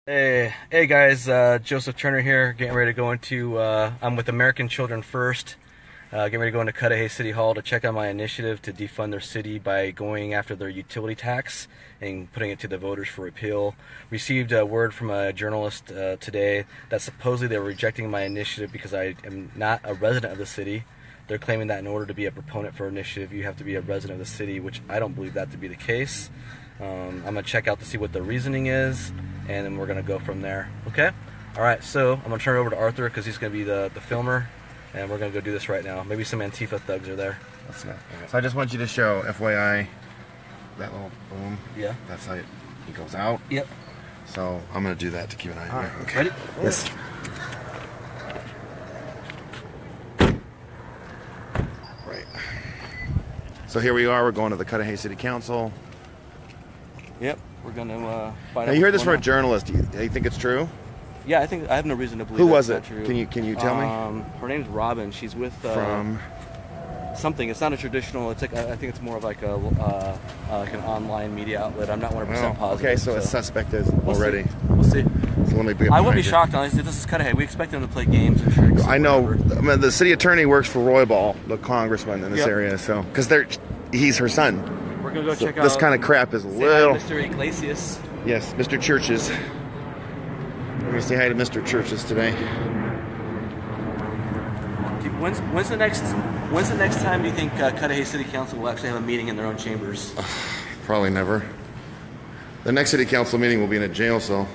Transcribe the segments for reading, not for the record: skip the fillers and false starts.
Hey guys, Joseph Turner here, getting ready to go into, I'm with American Children First, getting ready to go into Cudahy City Hall to check out my initiative to defund their city by going after their utility tax and putting it to the voters for repeal. Received a word from a journalist today that supposedly they're rejecting my initiative because I am not a resident of the city. They're claiming that in order to be a proponent for initiative, you have to be a resident of the city, which I don't believe that to be the case. I'm going to check out to see what the reasoning is, and then we're going to go from there. Okay? Alright, so I'm going to turn it over to Arthur because he's going to be the filmer, and we're going to go do this right now. Maybe some Antifa thugs are there. Let's go. So I just want you to show, FYI, that little boom. Yeah. That's how it goes out. Yep. So I'm going to do that to keep an eye on it. Okay. Ready? Yes. Right. So here we are. We're going to the Cudahy City Council. Yep. We're going to find out. Now you heard this from a journalist. Do you think it's true? Yeah, I have no reason to believe. Who was that's it? not true. Can you tell me? Her name's Robin. She's with From something. It's not a traditional. It's like I think it's more of like a like an online media outlet. I'm not 100% positive. Okay, so it's suspected already. We'll see. So let me I wouldn't be shocked, honestly. This is Cudahy. We expect them to play games and tricks. I know. I mean, the city attorney works for Roybal, the congressman in this area. So because he's her son. We're gonna go check out. This kind of crap is a little. Mr. Iglesias. Yes, Mr. Churches. We're gonna say hi to Mr. Churches today. When's the next time do you think Cudahy City Council will actually have a meeting in their own chambers? Probably never. The next city council meeting will be in a jail cell.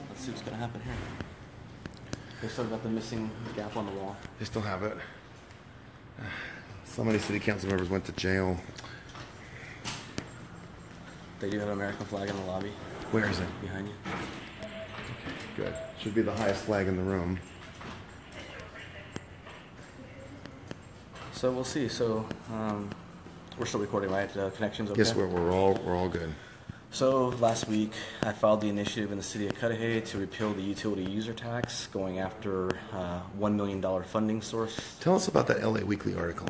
Let's see what's gonna happen here. They still got the missing gap on the wall. They still have it. So many city council members went to jail. They do have an American flag in the lobby. Where is it? Behind you. Good. Should be the highest flag in the room. So we'll see. So we're still recording, right? Connections okay? Yes, we're all good. So last week I filed the initiative in the city of Cudahy to repeal the utility user tax, going after $1 million funding source. Tell us about that LA Weekly article.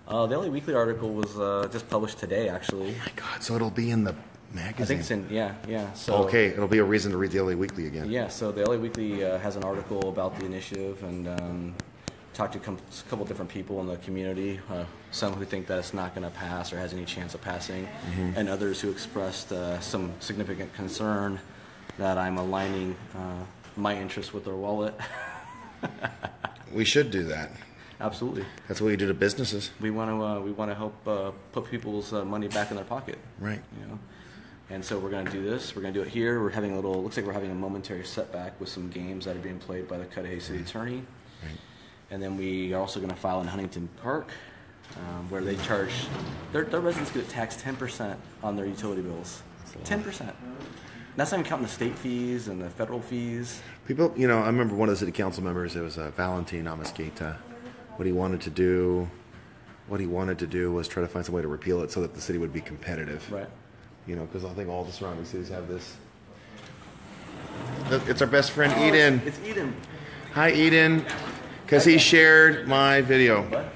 The LA Weekly article was just published today, actually. Oh my God! So it'll be in the magazine. I think it's in, yeah. So okay, it'll be a reason to read the LA Weekly again. Yeah. So the LA Weekly has an article about the initiative and talked to a couple different people in the community. Some who think that it's not going to pass or has any chance of passing, and others who expressed some significant concern that I'm aligning my interests with their wallet. We should do that. Absolutely. That's what we do to businesses. We want to help put people's money back in their pocket. Right. You know. And so we're going to do this. We're going to do it here. We're having looks like we're having a momentary setback with some games that are being played by the Cudahy City Attorney. Right. And then we are also going to file in Huntington Park, where they charge their residents get taxed 10% on their utility bills. 10%. That's not even counting the state fees and the federal fees. People, I remember one of the city council members. It was Valentin Amasqueta. What he wanted to do was try to find some way to repeal it so that the city would be competitive. Right. Because I think all the surrounding cities have this. It's our best friend Eden. It's Eden. Hi, Eden. Because he shared my video. What?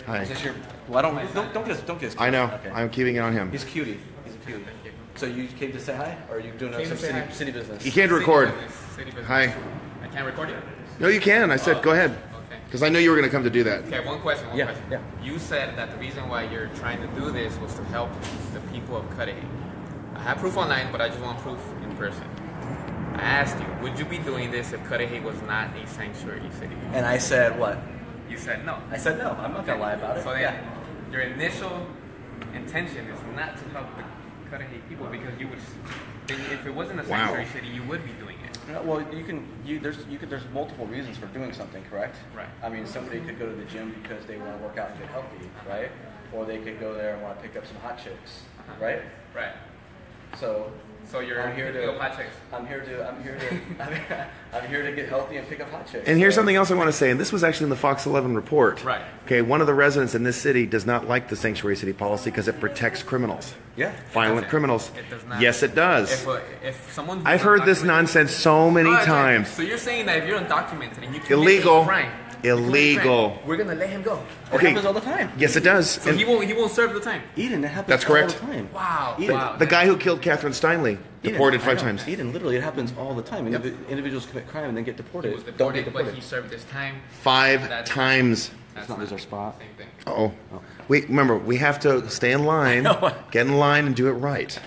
Hi. Is this your? Well, don't get his. I know. Okay. I'm keeping it on him. He's a cutie. He's a cutie. So you came to say hi, or are you doing some city business? You can't record. City business. Hi. I can't record you? No, you can. I said, go ahead. Okay. Because I knew you were going to come to do that. Okay, one question. Yeah. You said that the reason why you're trying to do this was to help the people of Cudahy. I have proof online, but I just want proof in person. I asked you, would you be doing this if Cudahy was not a sanctuary city? And I said what? You said no. I said no. I'm not gonna lie about it. So then, your initial intention is not to help the Cudahy people because you would. If it wasn't a sanctuary city, you would be doing it. Well, there's multiple reasons for doing something, correct? Right. I mean, somebody could go to the gym because they want to work out and get healthy, right? Or they could go there and want to pick up some hot chicks, right? Right. So So I'm here to hot chicks. I'm here to get healthy and pick up hot chicks. And here's something else I want to say, and this was actually in the Fox 11 report. Right. Okay, one of the residents in this city does not like the sanctuary city policy because it protects criminals. Yeah. Violent criminals. It does not. Yes, it does. If someone I've heard this nonsense so many times. So you're saying that if you're undocumented and you commit Illegal. a crime, Illegal. we're gonna let him go. It happens all the time. Yes, it does. So he won't serve the time. Eden, that happens That's correct. all the time. Wow. Eden. Wow. The guy who killed Catherine Steinle, deported 5 times. Eden, literally, it happens all the time. Yep. Individuals commit crime and then get deported. He was Don't deported, get deported. but he served his time. 5 times. That's not lose our spot. Same thing. Uh-oh. Wait, remember, we have to stay in line, get in line, and do it right.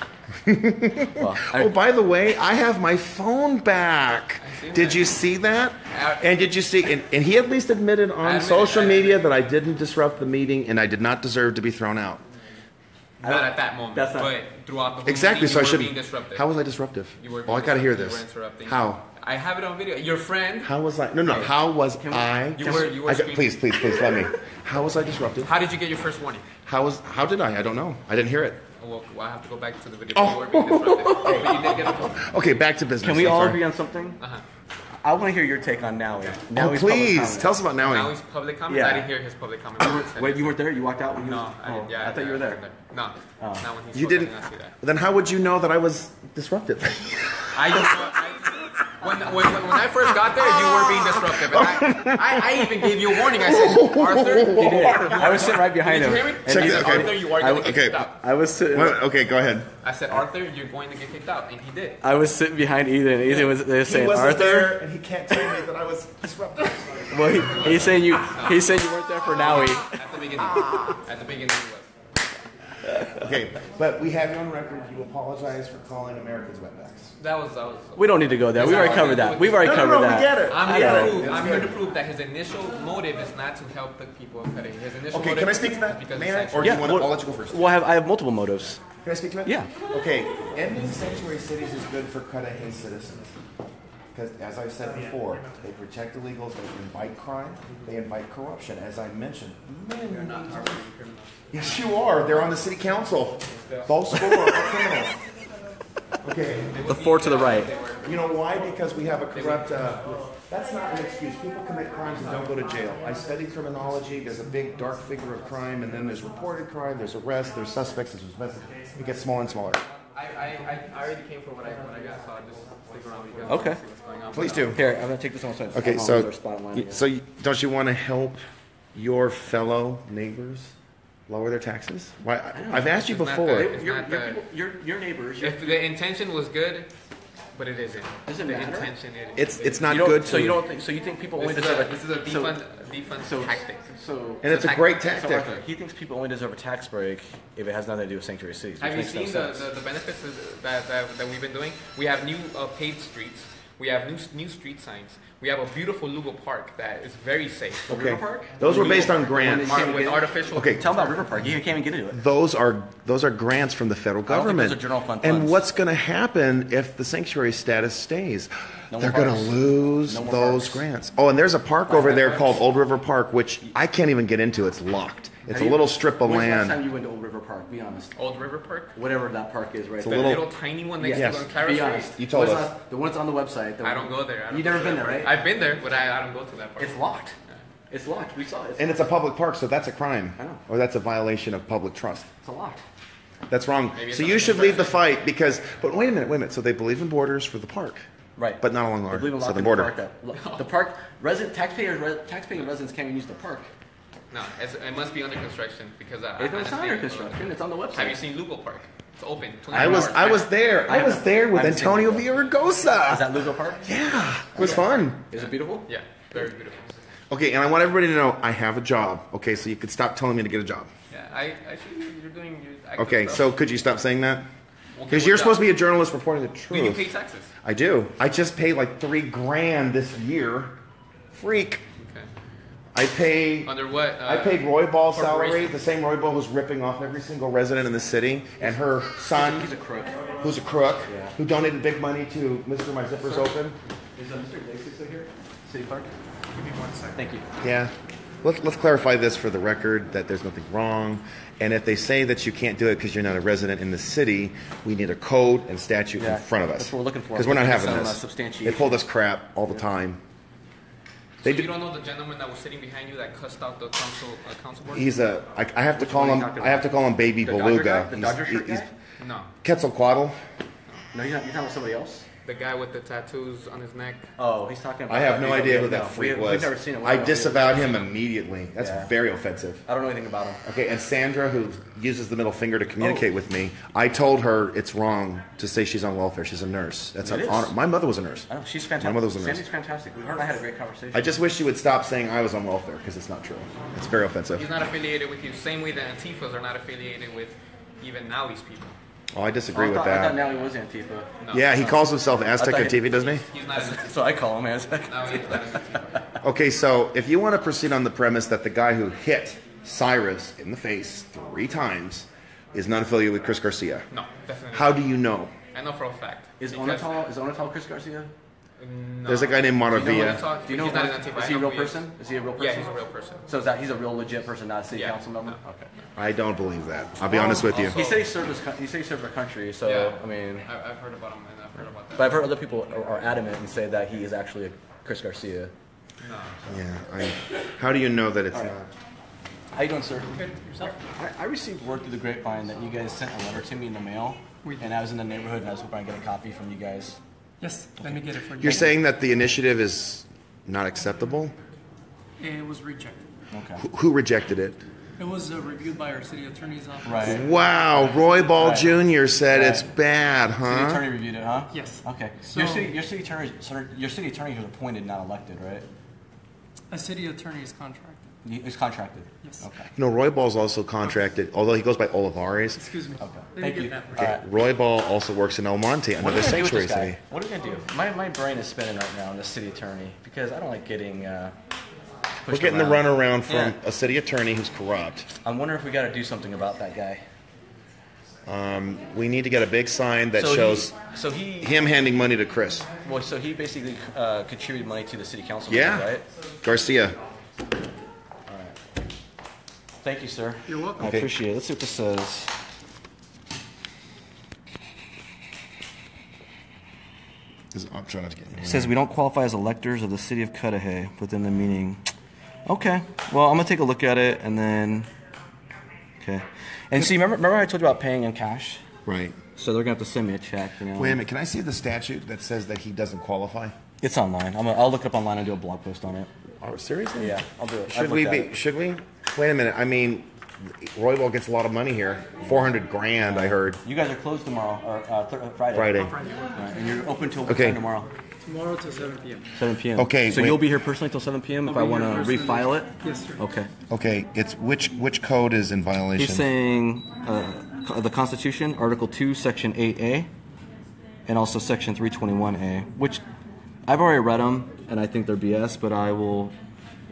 Oh, by the way, I have my phone back. Did you see that? And did you see? And he at least admitted on social media that I didn't disrupt the meeting and I did not deserve to be thrown out. Not at that moment, That's not, but throughout the whole Exactly. meeting, So I you were should. being disruptive. How was I disruptive? You were Oh, I being gotta hear disruptive. this. You were interrupting. How? I have it on video. Your friend. How was I? No. How was I? You were Please, let me. How was I disruptive? How did you get your first warning? How did I? I don't know. I didn't hear it. Well, I have to go back to the video. Oh. You were being disruptive. But you did get a Okay, back to business. Can we I'm all sorry. agree on something? Uh-huh. I want to hear your take on Nowie. Oh, Nowie's public please comment. tell us about Now Nowie. he's public comments. Yeah. I didn't hear his public comments. Wait, you weren't there? You walked out when he No, was... I didn't. Yeah, I thought you were there. No, not when he You spoke, I didn't. did not see that. Then how would you know that I was disruptive? I don't know. When I first got there, you were being disruptive. And I even gave you a warning. I said, Arthur, He did. I was sitting right behind did him. you hear me? And I he said, okay. Arthur, you are going to get okay. kicked out. I was sitting... Okay, go ahead. I said, Arthur, you're going to get kicked out. And he did. I was sitting behind Ethan. Ethan was there saying, Arthur... and he can't tell me that I was disruptive. Well, he's saying you weren't there for Nowie. At the beginning. At the beginning, he was. Okay, but we have you on record. You apologize for calling Americans wetbacks. That was. We don't need to go there. We've already covered that. We've already covered that. we get it. I'm here to prove that his initial motive is not to help the people of Cudahy. His initial motive can I speak to is that? because May of I? sexual- Or do you want to? I'll let you go first. Well, I have multiple motives. Can I speak to it? Yeah. Okay, ending sanctuary cities is good for Cudahy citizens. Because, as I've said before, they protect illegals, they invite crime, they invite corruption. As I mentioned, You're not harboring criminals. yes, you are. They're on the city council. Those four are criminals. Okay. The four to the right. You know why? Because we have a corrupt. That's not an excuse. People commit crimes and don't go to jail. I study criminology. There's a big dark figure of crime, and then there's reported crime. There's arrests. There's suspects. There's suspects. It gets smaller and smaller. I already came for what I got, so I'll just stick around with you guys. Okay. See what's going on. Please do. Here, I'm gonna take this one. Okay, don't you want to help your fellow neighbors lower their taxes? Why? I've asked you It's not before. the- Your neighbors. If the intention was good, but it isn't. Does it the matter? intention It's not You don't, good. so you don't think? So you think people only This deserve is a defund tactic. So And it's a great So tactic. Arthur, he thinks people only deserve a tax break if it has nothing to do with sanctuary cities. Have you which makes seen no sense. the benefits that we've been doing? We have new paved streets. We have new street signs. We have a beautiful Lugo Park that is very safe. Okay. River Park? Those were based on grants. With artificial. Okay. Tell them about River Park. You can't even get into it. Those are grants from the federal don't think government. those are general fund And funds. what's going to happen if the sanctuary status stays? No They're more going to parks. lose No more those parks. grants. Oh, and there's a park over there parks. called Old River Park, which I can't even get into. It's locked. It's Have a you- little strip of When's the last land. time you went to Old River Park? Be honest. Old River Park. Whatever that park is, right? It's a The little- little tiny one next Yes. to Be Carrot honest. Street. You told When's us. The one that's on the website. I don't go there. You've never been there, right? I've been there, but I don't go to that park. It's locked. It's locked. We saw it. And it's a public park, so that's a crime. I know. Or that's a violation of public trust. It's locked. That's wrong. Maybe it's So not you should lead the construction. fight because. But wait a minute. So they believe in borders for the park, Right. but not along They our believe in southern locking border. the park up. The park, taxpaying residents can't even use the park. No, it must be under construction because It's not under construction. It's on the website. Have you seen Lugo Park? It's open. 24 I was hours. there. I was there with I haven't seen Antonio it. Villaraigosa. Is that Lugo Park? Yeah, it was fun. Is it beautiful? Yeah, very beautiful. Okay, and I want everybody to know I have a job. Okay, so you could stop telling me to get a job. Yeah, I see you're doing your active Okay, stuff. so could you stop saying that? Okay, Because what you're job? supposed to be a journalist reporting the Do you truth. pay taxes? I do. I just paid like $3,000 this year. Freak. Okay. I pay. Under what? I paid Roy Ball's salary, corporation? the same Roy Ball who's ripping off every single resident in the city, and her son, He's a crook. who's a crook, Yeah. who donated big money to Mr. My Zipper's Open. Is Mr. Glacy still here? City Park? Give me 1 second. Thank you. Yeah. let's clarify this for the record, that there's nothing wrong. And if they say that you can't do it because you're not a resident in the city, we need a code and statute in front of us. That's what we're looking for. Because we're not having some, this. They pull this crap all the time. So you don't know the gentleman that was sitting behind you that cussed out the council board? He's a. I have to call him. I have to call him Baby Beluga. The Dodger shirt guy? No. Quetzalcoatl. No, you're talking about somebody else. The guy with the tattoos on his neck. Oh, he's talking about... I have no idea who that freak was. We've never seen him. I disavowed him immediately. That's very offensive. I don't know anything about him. Okay, and Sandra, who uses the middle finger to communicate with me, I told her it's wrong to say she's on welfare. She's a nurse. That's an honor. My mother was a nurse. I know, she's fantastic. My mother was a nurse. Sandy's fantastic. Her and I had a great conversation. I just wish she would stop saying I was on welfare, because it's not true. It's very offensive. He's not affiliated with you, same way that Antifas are not affiliated with even Naui's people. Oh, I disagree with that. I thought now he was Antifa. No, yeah, he calls himself Aztec Antifa, doesn't he? He's not Antifa. So I call him Aztec. No, he's not Antifa. Okay, so if you want to proceed on the premise that the guy who hit Cyrus in the face 3 times is not affiliated with Chris Garcia. No, definitely. How do you know? I know for a fact. Is Onatal Chris Garcia? No. There's a guy named Moravia. Do you know he's not an Antifa. Is he a real person? Is he a real person? Yeah, he's a real person. So he's a real legit person, not a city council member? No. Okay. I don't believe that. I'll be honest with you. He said he served the country, so Yeah. I mean... I've heard about him, and I've heard about that. But I've heard other people are adamant and say that he is actually a Chris Garcia. No. Yeah. How do you know that it's not? How you doing, sir? Good. Yourself? I received word through the grapevine that you guys sent a letter to me in the mail, and I was in the neighborhood and I was hoping I'd get a copy from you guys. Yes, let me get it for you. You're saying that the initiative is not acceptable? It was rejected. Okay. Who rejected it? It was reviewed by our city attorney's office. Right. Wow, Roy Ball Jr. said it's bad, City huh? attorney reviewed it, huh? Yes. Okay. So- your city attorney was appointed, not elected, right? A city attorney is contracted. He's contracted. Yes. Okay. You know, Roy Ball's also contracted, although he goes by Olivares. Excuse me. Okay. Let me Thank get you. that. Okay. Roy Ball also works in El Monte, What another are we gonna do sanctuary with this guy? city. What are we gonna do? My brain is spinning right now on the city attorney because I don't like getting We're pushed getting around. the runaround from Yeah. a city attorney who's corrupt. I'm wondering if we got to do something about that guy. We need to get a big sign that shows he him handing money to Chris. well, so he basically contributed money to the city council. Yeah. Right. Garcia. Thank you, sir. You're welcome. I appreciate it. Let's see what this says. I'm trying to get It says we don't qualify as electors of the city of Cudahy within the meaning. Okay. Well, I'm gonna take a look at it and then. Okay. And see, remember I told you about paying in cash? Right. So they're gonna have to send me a check. You know. Wait a minute. Can I see the statute that says that he doesn't qualify? It's online. I'll look it up online and do a blog post on it. Oh, seriously? Yeah, I'll do it. Should we be? Should we? Wait a minute. I mean, Roy Ball gets a lot of money here. $400,000, I heard. You guys are closed tomorrow or Friday. Friday. Right, and you're open till what Okay. time tomorrow? Tomorrow till 7 p.m. 7 p.m. Okay, So wait. you'll be here personally till 7 p.m. if I I'll be want here to personally. refile it. Yes, sir. Okay. Okay. It's which code is in violation? He's saying the Constitution, Article 2, Section 8A, and also Section 321A, which I've already read them, and I think they're BS, but I will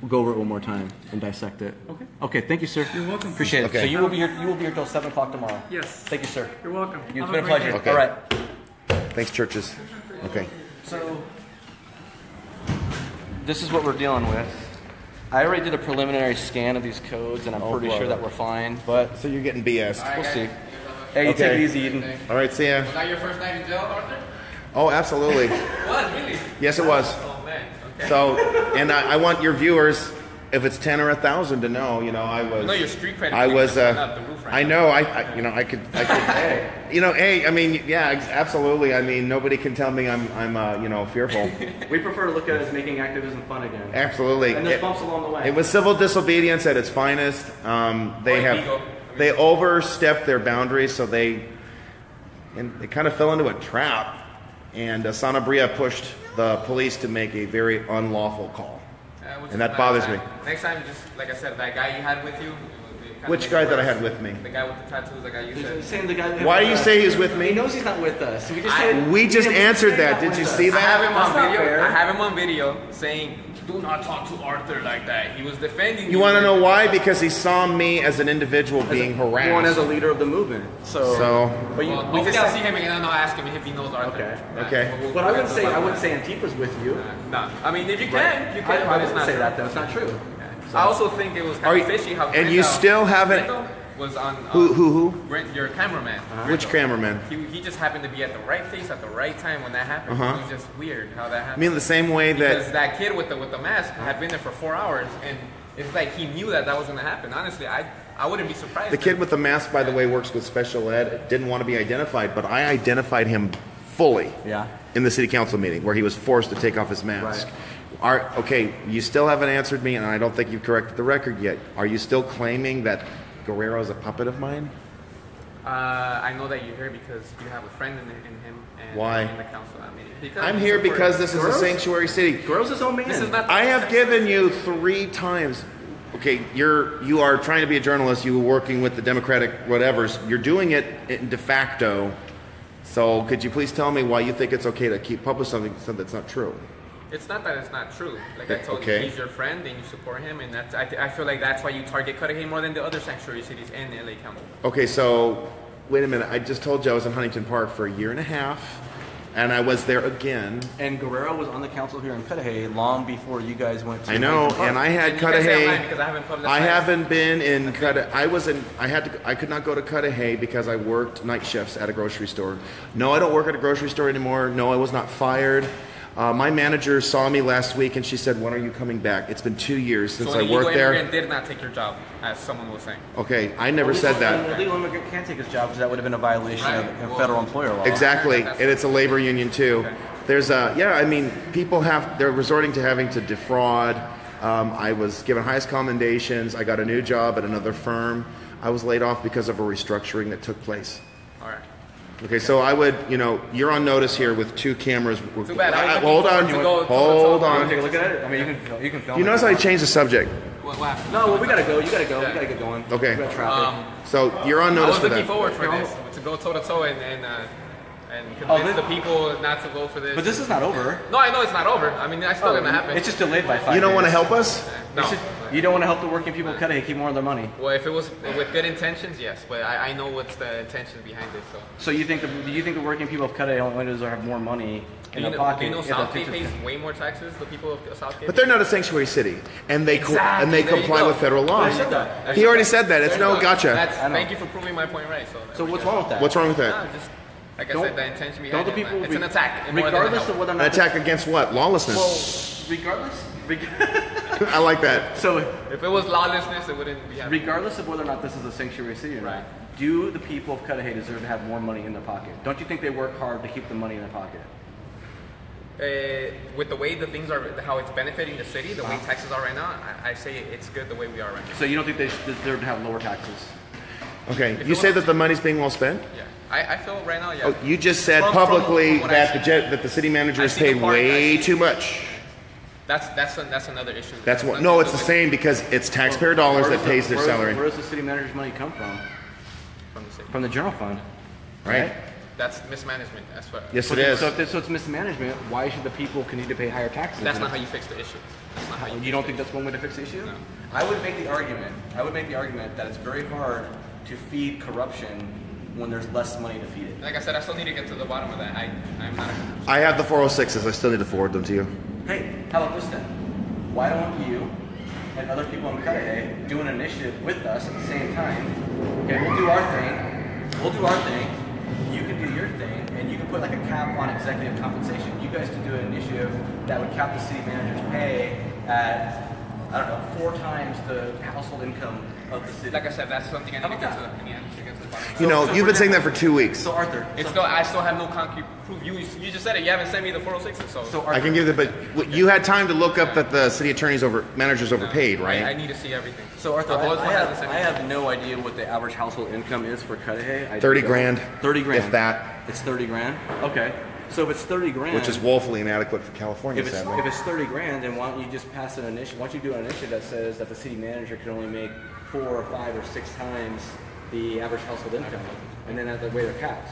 go over it one more time and dissect it. Okay. Okay. Thank you, sir. You're welcome. Appreciate it. Okay. So you will be here. You will be here till 7 o'clock tomorrow. Yes. Thank you, sir. You're welcome. It's Have been a great pleasure. day. Okay. All right. Thanks, churches. Okay. So this is what we're dealing with. I already did a preliminary scan of these codes, and I'm pretty brother. sure that we're fine. But So you're getting BS. we'll see. Hey, you Okay. take it easy, Eden. All right. See ya. Was that your first night in jail, Arthur? Oh, absolutely. What? Really? Yes, it was. Oh, man. Okay. So, and I want your viewers, if it's 10 or 1,000, to know. You know, I was. No, your street credit. I was. is up the roof right I now. know. I. You know. I could. You know. Hey. I mean. Yeah. Absolutely. I mean. Nobody can tell me I'm. You know. Fearful. We prefer to look at it as making activism fun again. Absolutely. And there's bumps along the way. It was civil disobedience at its finest. They overstepped their boundaries, so they kind of fell into a trap. And Sanabria pushed the police to make a very unlawful call. Which And is that bothers nice. me. Next time, just like I said, that guy you had with you. Which guy that I had with me? The guy with the tattoos, the guy you said. Saying the guy. Why do you say he's with He me? knows he's not with us. So we just said, We just answered that. not Did with you us. see I have that? him That's on not video. fair. I have him on video saying, "Do not talk to Arthur like that." He was defending you. You want to know why? Because he saw me as an individual being One as harassed. a leader of the movement. So, But you, Well, we hopefully just I'll see him again and I'll ask him if he knows Arthur. Okay. Okay. But I wouldn't say Antifa's with you. No, I mean if you can, you can. I but it's wouldn't not say true. that though. It's not true. I also think it was kind of fishy how and you still haven't was on who your cameraman. Which cameraman? He just happened to be at the right place at the right time when that happened. It was just weird how that happened. I mean, the same way because that kid with the mask had been there for 4 hours, and it's like he knew that was going to happen. Honestly, I wouldn't be surprised. The kid with the mask, by the way, works with special ed. Didn't want to be identified, but I identified him fully. Yeah. In the city council meeting where he was forced to take off his mask. Right. Okay, you still haven't answered me, and I don't think you've corrected the record yet. Are you still claiming that Guerrero is a puppet of mine? I know that you're here because you have a friend in him. And why? In the council meeting. Because I'm here because this is a sanctuary city. Guerrero's his own man. This is not I have given you 3 times. Okay, you are trying to be a journalist. You were working with the Democratic whatevers. You're doing it de facto. So could you please tell me why you think it's okay to keep publishing something that's not true? It's not that it's not true. Like I told you, he's your friend and you support him, and that's I feel like that's why you target Cudahy more than the other sanctuary cities in LA County. Okay, so wait a minute. I just told you I was in Huntington Park for 1.5 years, and I was there again. And Guerrero was on the council here in Cudahy long before you guys went to. I know, and I had Cudahy. I haven't been in Cudahy. I could not go to Cudahy because I worked night shifts at a grocery store. No, I don't work at a grocery store anymore. No, I was not fired. My manager saw me last week and she said, "When are you coming back?" It's been 2 years since I worked there. So did not take your job, as someone was saying. Okay, I never said that. A legal immigrant can't take his job because that would have been a violation of federal employer law. Exactly, and it's a labor union too. Okay. There's I mean, they're resorting to having to defraud. I was given highest commendations. I got a new job at another firm. I was laid off because of a restructuring that took place. All right. Okay, so I would, you're on notice here with 2 cameras. Too bad. Hold on. Hold on. Take a look at it. I mean, you can film. You notice how I changed the subject? What happened? No, well, we gotta go. You gotta go. We gotta get going. Okay. We got traffic. So you're on notice for that. I was looking forward for this, to go toe to toe and convince the people not to vote for this. But this is not over. No, I know it's not over. I mean, it's still gonna happen. It's just delayed by 5 years. You don't want to help us? No. You don't want to help the working people of Cudahy keep more of their money. Well, if it was with good intentions, yes. But I know what's the intention behind it. So do you think the working people of Cudahy only deserve to have more money in their pocket? Do you know Southgate pays way more taxes? The people of Southgate. But they're not a sanctuary city, and they comply with federal law. He already said that. It's no gotcha. Thank you for proving my point right. So what's wrong with that? What's wrong with that? Like I said, the intention behind it. It's an attack. Regardless of whether or not an attack against what? Lawlessness. Well, regardless. I like that. So if it was lawlessness, it wouldn't be happening. Regardless of whether or not this is a sanctuary city or not, do the people of Cudahy deserve to have more money in their pocket? Don't you think they work hard to keep the money in their pocket? With the way the things are, how it's benefiting the city, the way taxes are right now, I say it's good the way we are right now. So you don't think they deserve to have lower taxes? Okay, you say that the money's being well spent? Yeah. I feel right now, yeah. Oh, you just said publicly that the city manager is paid way too much. That's another issue. No, it's the same because it's taxpayer dollars that pays their salary. Where does the city manager's money come from? From the city. From the general fund, right? That's mismanagement. That's what. Yes, it is. So if it's mismanagement, why should the people continue to pay higher taxes? That's not how you fix the issue. That's not how you don't think that's one way to fix the issue? No. I would make the argument that it's very hard to feed corruption when there's less money to feed it. Like I said, I still need to get to the bottom of that. I'm not. I have the 406s. I still need to forward them to you. Hey, how about this then? Why don't you and other people in Cudahy do an initiative with us at the same time? Okay, we'll do our thing. You can do your thing, and you can put like a cap on executive compensation. You guys can do an initiative that would cap the city manager's pay at, I don't know, 4 times the household income of the city. Like I said, that's something I need to get to the bottom of. You know, you've been saying that for 2 weeks. So Arthur, I still have no concrete proof. You just said it. You haven't sent me the 406s. So Arthur, I can give it, but you had time to look up that the city attorney's manager's overpaid, right? I need to see everything. So Arthur, I have no idea what the average household income is for Cudahy. 30 grand. 30 grand. If that. It's 30 grand. Okay. So if it's 30 grand, which is woefully inadequate for California, if it's 30 grand, then why don't you just pass an initiative? Why don't you do an initiative that says that the city manager can only make 4 or 5 or 6 times the average household income, and then at the way they're capped?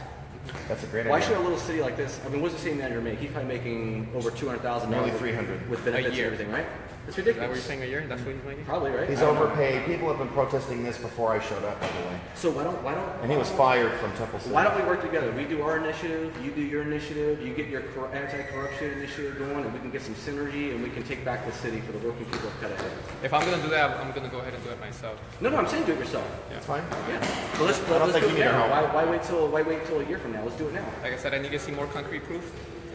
That's a great idea. Why should a little city like this? I mean, what does the city manager make? He's probably making over $200,000. Nearly $300 with benefits and everything, right? It's Is that what ridiculous. you're saying, a year? That's what he's making? Probably, right? He's I don't know. overpaid. People have been protesting this before I showed up, by the way. So why don't And he was fired from Temple City. Why don't we work together? We do our initiative, you do your initiative, you get your anti-corruption initiative going, and we can get some synergy, and we can take back the city for the working people of Cudahy. If I'm gonna do that, I'm gonna go ahead and do it myself. No, I'm saying do it yourself. That's fine. Yeah. So let's don't think do you it need our now. help. Why wait till a year from now? Let's do it now. Like I said, I need to see more concrete proof.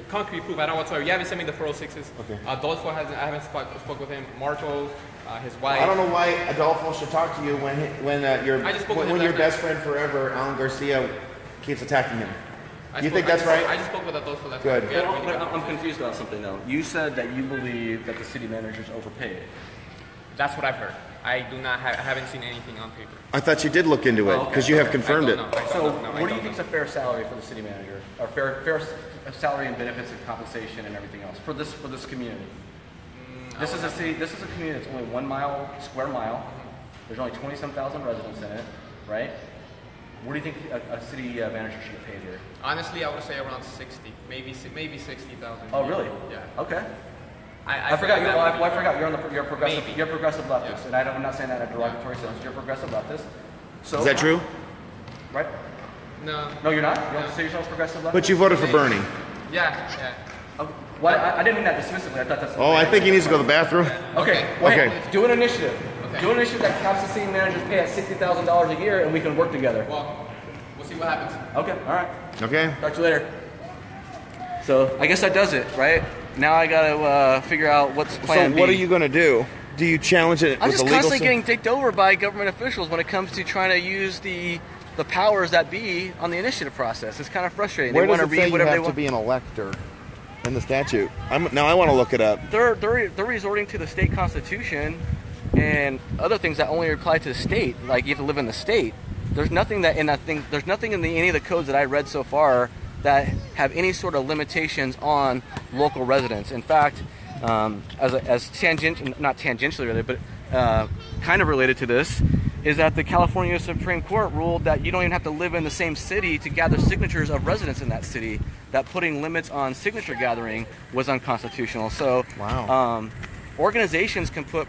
Concrete proof. I don't whatsoever. You haven't sent me the 406s. Okay. Adolfo hasn't. I haven't spoke with him. Marco, his wife. I don't know why Adolfo should talk to you when I just spoke with him your last best night. friend forever, Alan Garcia, keeps attacking him. I You spoke- think that's I just- right? I just spoke with Adolfo last Good. night. We had a Well, really good I'm confused about something though. You said that you believe that the city manager's overpaid. That's what I've heard. I do not. I haven't seen anything on paper. I thought you did look into it because you have confirmed I it. don't know. So, I what do you don't think is know. a fair salary for the city manager, or fair salary and benefits and compensation and everything else for this community? This is a city. This is a community that's only 1 square mile. There's only 20-some thousand residents in it, right? What do you think a city manager should get paid here? Honestly, I would say around 60, maybe 60,000. Oh, really? Yeah. Okay. I I forgot. feel like that would I be- forgot. You're progressive. Maybe. You're progressive leftist, Yeah. and I'm not saying that in a derogatory sense. You're progressive leftist. So, Is that true? Right? No. No, you're not. You don't No. consider yourself progressive leftist. But you voted for Bernie. Yeah. Okay. Well, I didn't mean that dismissively. I thought that's. Oh, I think he needs to go to the bathroom. Okay. Okay. Well, Okay. hey, do an initiative. Okay. Do an initiative that caps the city manager's pay at $60,000 a year, and we can work together. Well, we'll see what happens. Okay. All right. Okay. Talk to you later. So I guess that does it, right? Now I gotta figure out what's plan So B. what are you going to do? Do you challenge it I'm with just the legal constantly system? getting dicked over by government officials when it comes to trying to use the powers that be on the initiative process. It's kind of frustrating. Where they want does to it say read you whatever they have to want. be an elector in the statute? Now I want to look it up. They're resorting to the state constitution and other things that only apply to the state. Like you have to live in the state. There's nothing that in that thing. There's nothing in any of the codes that I read so far that have any sort of limitations on local residents. In fact, as tangent, not tangentially related, but kind of related to this, is that the California Supreme Court ruled that you don't even have to live in the same city to gather signatures of residents in that city. That putting limits on signature gathering was unconstitutional. So, Wow. Organizations can put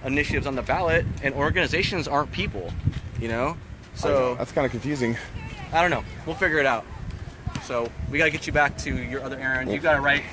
initiatives on the ballot, and organizations aren't people, you know. So That's kind of confusing. I don't know. We'll figure it out. So we gotta get you back to your other errand. You gotta write.